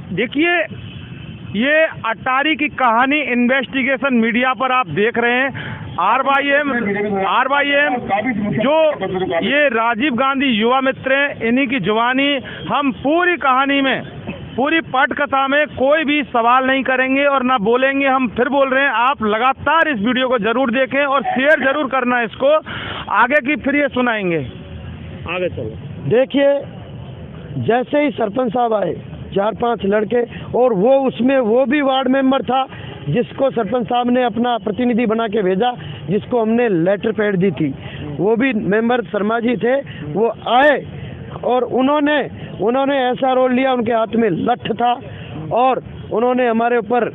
देखिए, ये अटारी की कहानी इन्वेस्टिगेशन मीडिया पर आप देख रहे हैं। RYM जो ये राजीव गांधी युवा मित्र हैं, इन्हीं की जुबानी हम पूरी कहानी में, पूरी पटकथा में कोई भी सवाल नहीं करेंगे और ना बोलेंगे। हम फिर बोल रहे हैं, आप लगातार इस वीडियो को जरूर देखें और शेयर जरूर करना इसको आगे की, फिर ये सुनाएंगे। आगे चलो। देखिए, जैसे ही सरपंच साहब आए, 4-5 लड़के, और वो भी वार्ड मेंबर था जिसको सरपंच साहब ने अपना प्रतिनिधि बना के भेजा, जिसको हमने लेटर पैड दी थी, वो भी मेंबर शर्मा जी थे। वो आए और उन्होंने ऐसा रोल लिया, उनके हाथ में लठ था और उन्होंने हमारे ऊपर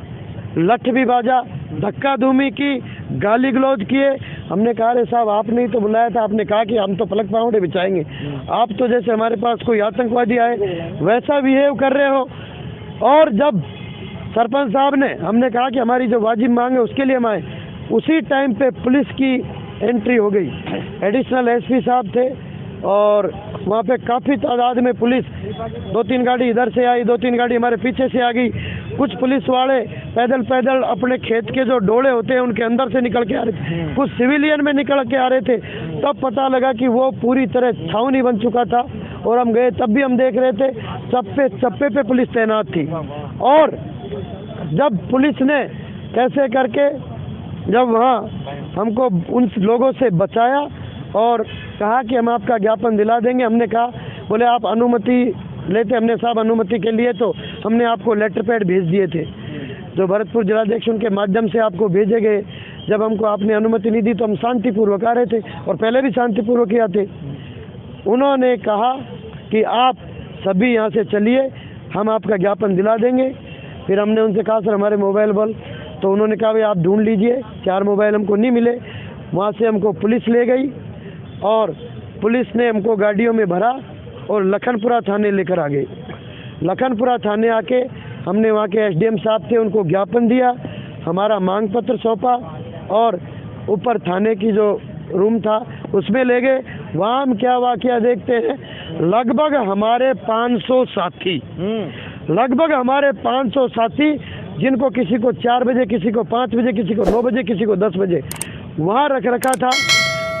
लठ भी बाजा, धक्का धूमी की, गाली गलौज किए। हमने कहा, अरे साहब आपने ही तो बुलाया था, आपने कहा कि हम तो पलक पावड़े बिछाएंगे, आप तो जैसे हमारे पास कोई आतंकवादी आए वैसा बिहेव कर रहे हो। और जब सरपंच साहब ने, हमने कहा कि हमारी जो वाजिब मांग है उसके लिए हम आए, उसी टाइम पे पुलिस की एंट्री हो गई। एडिशनल एसपी साहब थे और वहाँ पे काफ़ी तादाद में पुलिस, 2-3 गाड़ी इधर से आई, 2-3 गाड़ी हमारे पीछे से आ गई। कुछ पुलिस वाले पैदल अपने खेत के जो डोले होते हैं उनके अंदर से निकल के आ रहे थे, कुछ सिविलियन में निकल के आ रहे थे। तब पता लगा कि वो पूरी तरह छावनी बन चुका था और हम गए, तब भी हम देख रहे थे चप्पे पे पुलिस तैनात थी। और जब पुलिस ने कैसे करके जब वहाँ हमको उन लोगों से बचाया और कहा कि हम आपका ज्ञापन दिला देंगे, हमने कहा, बोले आप अनुमति लेते, हमने साहब अनुमति के लिए तो हमने आपको लेटर पैड भेज दिए थे, जो भरतपुर जिलाध्यक्ष के माध्यम से आपको भेजे गए। जब हमको आपने अनुमति नहीं दी तो हम शांतिपूर्वक आ रहे थे और पहले भी शांतिपूर्वक ही आते। उन्होंने कहा कि आप सभी यहाँ से चलिए, हम आपका ज्ञापन दिला देंगे। फिर हमने उनसे कहा, सर हमारे मोबाइल बल, तो उन्होंने कहा भाई आप ढूंढ लीजिए। 4 मोबाइल हमको नहीं मिले। वहाँ से हमको पुलिस ले गई और पुलिस ने हमको गाड़ियों में भरा और लखनपुरा थाने लेकर आ गए। लखनपुरा थाने आके हमने वहाँ के SDM साहब थे, उनको ज्ञापन दिया, हमारा मांग पत्र सौंपा और ऊपर थाने की जो रूम था उसमें ले गए। वहाँ हम क्या वाकया देखते हैं, लगभग हमारे 500 साथी, जिनको किसी को 4 बजे, किसी को 5 बजे, किसी को 9 बजे, किसी को 10 बजे वहाँ रखा था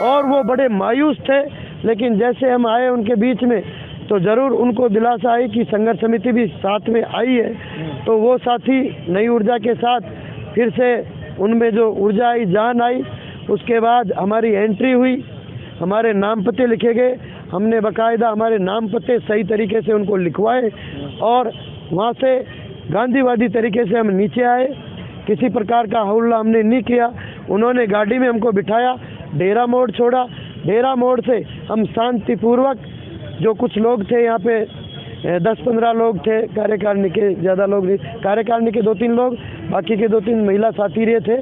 और वो बड़े मायूस थे। लेकिन जैसे हम आए उनके बीच में तो ज़रूर उनको दिलासा आई कि संघर्ष समिति भी साथ में आई है, तो वो साथी नई ऊर्जा के साथ फिर से उनमें जो ऊर्जा आई, जान आई। उसके बाद हमारी एंट्री हुई, हमारे नाम पते लिखे गए, हमने बाकायदा हमारे नाम पते सही तरीके से उनको लिखवाए और वहाँ से गांधीवादी तरीके से हम नीचे आए। किसी प्रकार का हौला हमने नहीं किया। उन्होंने गाड़ी में हमको बिठाया, डेरा मोड़ छोड़ा। डेरा मोड़ से हम शांतिपूर्वक, जो कुछ लोग थे यहाँ पे 10-15 लोग थे, कार्यकारिणी के ज़्यादा लोग नहीं, कार्यकारिणी के 2-3 लोग, बाकी के 2-3 महिला साथी रहे थे,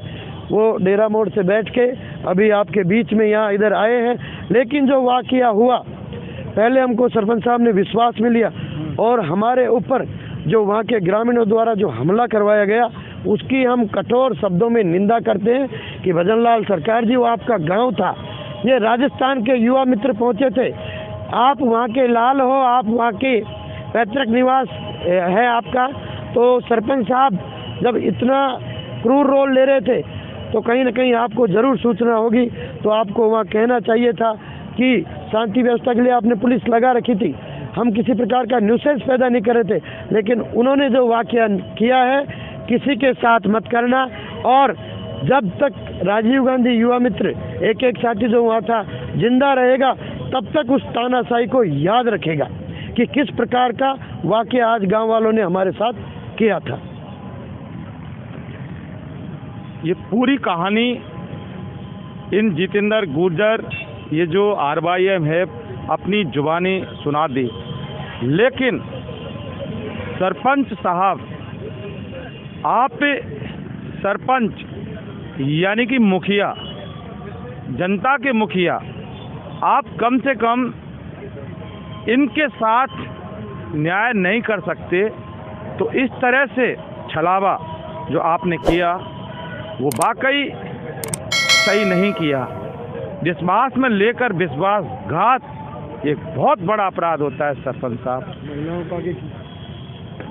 वो डेरा मोड़ से बैठ के अभी आपके बीच में यहाँ इधर आए हैं। लेकिन जो वाकया हुआ, पहले हमको सरपंच साहब ने विश्वास में लिया और हमारे ऊपर जो वहाँ के ग्रामीणों द्वारा जो हमला करवाया गया उसकी हम कठोर शब्दों में निंदा करते हैं कि भजनलाल सरकार जी, वो आपका गांव था, ये राजस्थान के युवा मित्र पहुँचे थे, आप वहाँ के लाल हो, आप वहाँ के पैतृक निवास है आपका। तो सरपंच साहब जब इतना क्रूर रोल ले रहे थे तो कहीं ना कहीं आपको ज़रूर सूचना होगी, तो आपको वहाँ कहना चाहिए था कि शांति व्यवस्था के लिए आपने पुलिस लगा रखी थी, हम किसी प्रकार का न्यूसेंस पैदा नहीं कर रहे थे। लेकिन उन्होंने जो वाकया किया है, किसी के साथ मत करना। और जब तक राजीव गांधी युवा मित्र एक साथी जो वहाँ था जिंदा रहेगा, तब तक उस तानाशाही को याद रखेगा कि किस प्रकार का वाकया आज गांव वालों ने हमारे साथ किया था। ये पूरी कहानी इन जितेंद्र गुर्जर, ये जो RYM है, अपनी जुबानी सुना दी। लेकिन सरपंच साहब, आप सरपंच यानी कि मुखिया, जनता के मुखिया, आप कम से कम इनके साथ न्याय नहीं कर सकते। तो इस तरह से छलावा जो आपने किया वो वाकई सही नहीं किया। विश्वास में लेकर विश्वासघात एक बहुत बड़ा अपराध होता है सरपंच साहब।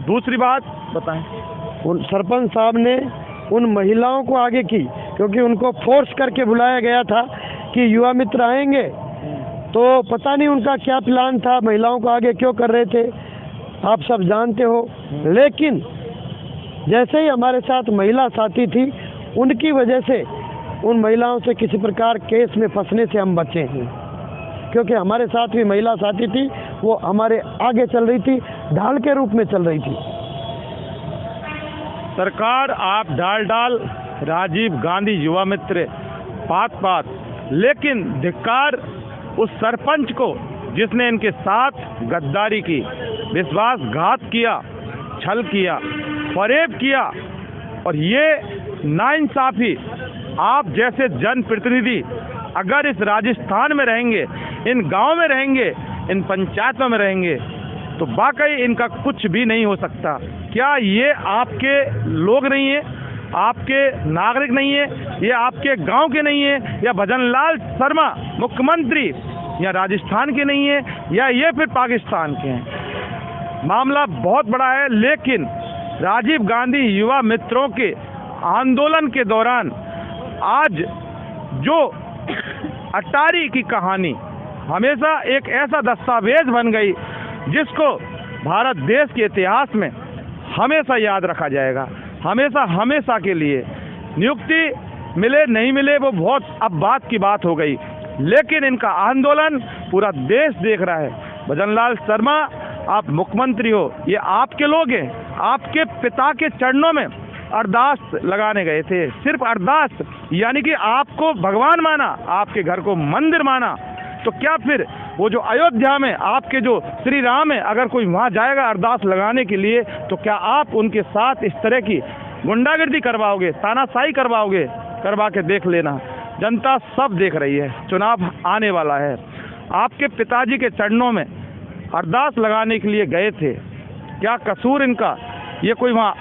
दूसरी बात बताएं। उन सरपंच साहब ने उन महिलाओं को आगे की, क्योंकि उनको फोर्स करके बुलाया गया था कि युवा मित्र आएंगे, तो पता नहीं उनका क्या प्लान था, महिलाओं को आगे क्यों कर रहे थे, आप सब जानते हो। लेकिन जैसे ही हमारे साथ महिला साथी थी, उनकी वजह से उन महिलाओं से किसी प्रकार केस में फंसने से हम बचे हैं, क्योंकि हमारे साथ भी महिला साथी थी, वो हमारे आगे चल रही थी, ढाल के रूप में चल रही थी। सरकार आप ढाल राजीव गांधी युवा मित्र पात, लेकिन धिक्कार उस सरपंच को जिसने इनके साथ गद्दारी की, विश्वासघात किया, छल किया, फरेब किया। और ये नाइंसाफी, आप जैसे जनप्रतिनिधि अगर इस राजस्थान में रहेंगे, इन गांव में रहेंगे, इन पंचायतों में रहेंगे, तो वाकई इनका कुछ भी नहीं हो सकता। क्या ये आपके लोग नहीं है, आपके नागरिक नहीं है, ये आपके गांव के नहीं है, या भजनलाल शर्मा मुख्यमंत्री या राजस्थान के नहीं है, या ये फिर पाकिस्तान के हैं? मामला बहुत बड़ा है। लेकिन राजीव गांधी युवा मित्रों के आंदोलन के दौरान आज जो अटारी की कहानी हमेशा एक ऐसा दस्तावेज बन गई जिसको भारत देश के इतिहास में हमेशा याद रखा जाएगा, हमेशा के लिए। नियुक्ति मिले नहीं मिले वो बहुत अब बात की बात हो गई, लेकिन इनका आंदोलन पूरा देश देख रहा है। भजनलाल शर्मा, आप मुख्यमंत्री हो, ये आपके लोग हैं, आपके पिता के चरणों में अरदास लगाने गए थे, सिर्फ अरदास, यानी कि आपको भगवान माना, आपके घर को मंदिर माना। तो क्या फिर वो जो अयोध्या में आपके जो श्री राम है, अगर कोई वहाँ जाएगा अरदास लगाने के लिए, तो क्या आप उनके साथ इस तरह की गुंडागर्दी करवाओगे, तानाशाही करवाओगे? करवा के देख लेना, जनता सब देख रही है, चुनाव आने वाला है। आपके पिताजी के चरणों में अरदास लगाने के लिए गए थे, क्या कसूर इनका? ये कोई वहाँ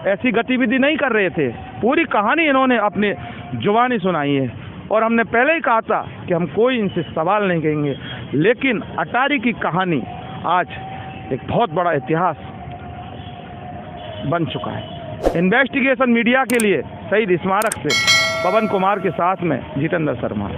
ऐसी गतिविधि नहीं कर रहे थे। पूरी कहानी इन्होंने अपने जुबानी सुनाई है, और हमने पहले ही कहा था कि हम कोई इनसे सवाल नहीं करेंगे। लेकिन अटारी की कहानी आज एक बहुत बड़ा इतिहास बन चुका है। इन्वेस्टिगेशन मीडिया के लिए शहीद स्मारक से पवन कुमार के साथ में जितेंद्र शर्मा।